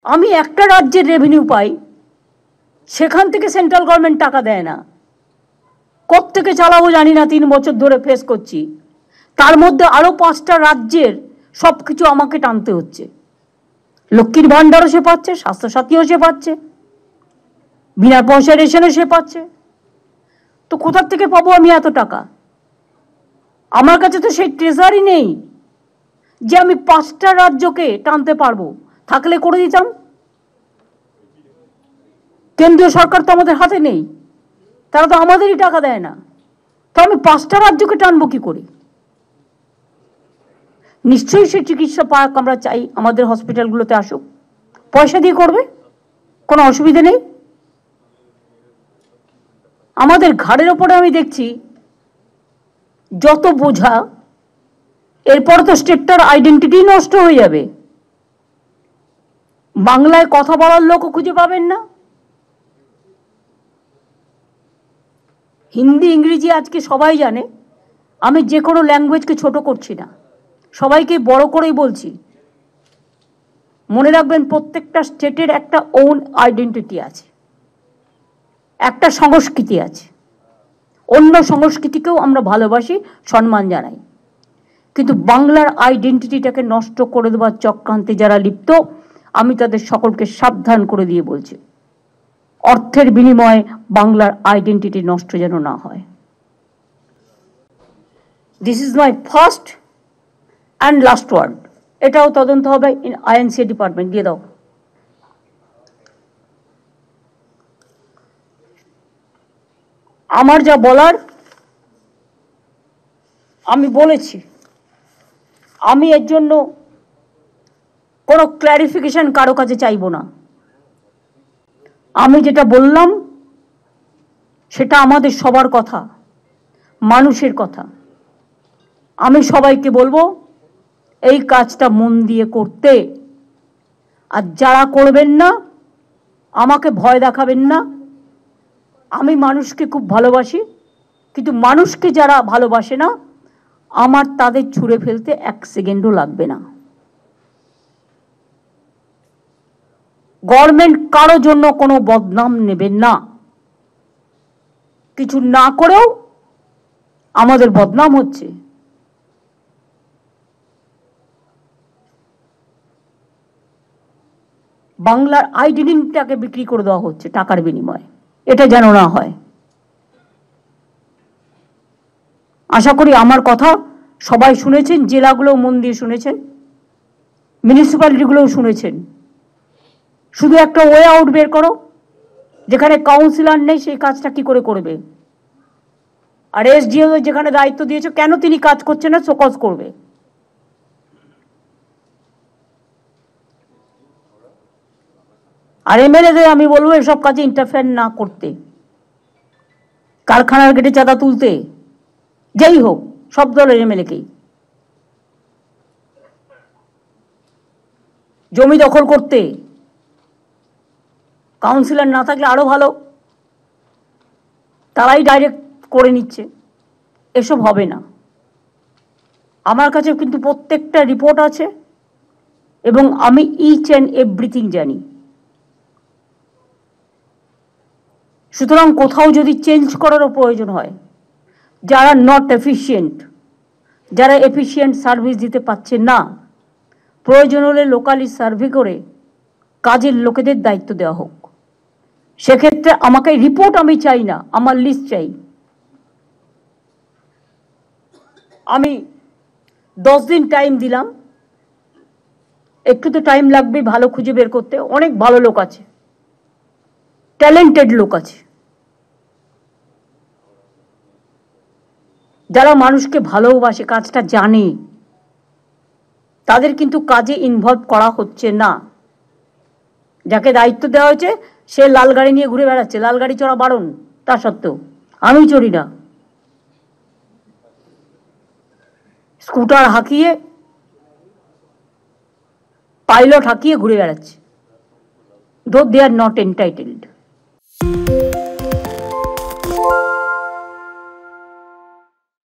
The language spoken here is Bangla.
আমি একটা রাজ্যের রেভিনিউ পাই, সেখান থেকে সেন্ট্রাল গভর্নমেন্ট টাকা দেয় না। কোত্থেকে চালাবো জানি না, 3 বছর ধরে ফেস করছি। তার মধ্যে আরো 5টা রাজ্যের সবকিছু আমাকে টানতে হচ্ছে। লক্ষ্মীর ভান্ডারও সে পাচ্ছে, স্বাস্থ্যসাথীও সে পাচ্ছে, বিনা পয়সায় রেশনও সে পাচ্ছে। তো কোথা থেকে পাবো আমি এত টাকা? আমার কাছে তো সেই ট্রেজারই নেই যে আমি 5টা রাজ্যকে টানতে পারবো। থাকলে করে দিতাম। কেন্দ্রীয় সরকার তো আমাদের হাতে নেই, তারা তো আমাদেরই টাকা দেয় না। তো আমি 5টা রাজ্যকে টানবো কি করে? নিশ্চয়ই সে চিকিৎসা পাক আমরা চাই, আমাদের হসপিটালগুলোতে আসুক, পয়সা দিয়ে করবে, কোনো অসুবিধা নেই। আমাদের ঘাড়ের ওপরে আমি দেখছি যত বোঝা, এরপর তো স্টেটটার আইডেন্টিটি নষ্ট হয়ে যাবে। বাংলায় কথা বলার লোকও খুঁজে পাবেন না। হিন্দি ইংরেজি আজকে সবাই জানে। আমি যে কোনো ল্যাঙ্গুয়েজকে ছোট করছি না, সবাইকে বড় করেই বলছি। মনে রাখবেন, প্রত্যেকটা স্টেটের একটা ওন আইডেন্টিটি আছে, একটা সংস্কৃতি আছে। অন্য সংস্কৃতিকেও আমরা ভালোবাসি, সম্মান জানাই। কিন্তু বাংলার আইডেন্টিটিটাকে নষ্ট করে দেওয়ার চক্রান্তে যারা লিপ্ত, আমি তাদের সকলকে সাবধান করে দিয়ে বলছি, অর্থের বিনিময়ে বাংলার আইডেন্টিটি নষ্ট যেন না হয়। This is my first and last word. এটাও তদন্ত হবে ইন আইএনসি ডিপার্টমেন্ট। দিয়ে দাও। আমার যা বলার আমি বলেছি। আমি এর জন্য কোনো ক্ল্যারিফিকেশন কারো কাছে চাইব না। আমি যেটা বললাম সেটা আমাদের সবার কথা, মানুষের কথা। আমি সবাইকে বলবো এই কাজটা মন দিয়ে করতে। আর যারা করবেন না, আমাকে ভয় দেখাবেন না। আমি মানুষকে খুব ভালোবাসি, কিন্তু মানুষকে যারা ভালোবাসে না, আমার তাদের ছুঁড়ে ফেলতে 1 সেকেন্ডও লাগবে না। গভর্নমেন্ট কারো জন্য কোনো বদনাম নেবেন না। কিছু না করেও আমাদের বদনাম হচ্ছে। বাংলার আইডেন্টিটিটাকে বিক্রি করে দেওয়া হচ্ছে টাকার বিনিময়ে। এটা যেন না হয়। আশা করি আমার কথা সবাই শুনেছেন, জেলাগুলো মন দিয়ে শুনেছেন, মিউনিসিপ্যালিটিগুলোও শুনেছেন। শুধু একটা ওয়ে আউট বের করো, যেখানে কাউন্সিলর নেই সেই কাজটা কি করে করবে। আর এসডিও যেখানে দায়িত্ব দিয়েছে, কেন তিনি কাজ করছেন না, শোকজ করবে। আর এমএলএদের আমি বলবো এসব কাজে ইন্টারফেয়ার না করতে। কারখানার গেটে চাঁদা তুলতে, যেই হোক, সব দলের এমএলএকেই। জমি দখল করতে, কাউন্সিলর না থাকলে আরো ভালো, তারাই ডাইরেক্ট করে নিচ্ছে। এসব হবে না। আমার কাছে কিন্তু প্রত্যেকটা রিপোর্ট আছে এবং আমি ইচ অ্যান্ড এভরিথিং জানি। সুতরাং কোথাও যদি চেঞ্জ করারও প্রয়োজন হয়, যারা নট এফিশিয়েন্ট, যারা এফিশিয়েন্ট সার্ভিস দিতে পারছে না, প্রয়োজন হলে লোকালি সার্ভে করে কাজের লোকেদের দায়িত্ব দেওয়া হোক। সেক্ষেত্রে আমাকে রিপোর্ট আমি চাই না, আমার লিস্ট চাই। আমি 10 দিন টাইম দিলাম। একটু তো টাইম লাগবে ভালো খুঁজে বের করতে। অনেক ভালো লোক আছে, ট্যালেন্টেড লোক আছে, যারা মানুষকে ভালোবাসে, কাজটা জানে। তাদের কিন্তু কাজে ইনভলভ করা হচ্ছে না। যাকে দায়িত্ব দেওয়া হয়েছে সে লাল গাড়ি নিয়ে ঘুরে বেড়াচ্ছে। লাল গাড়ি চড়া বারণ, তা সত্ত্বেও আমি চড়ি না। স্কুটার হাঁকিয়ে, পাইলট হাঁকিয়ে ঘুরে বেড়াচ্ছে। Though they are not entitled.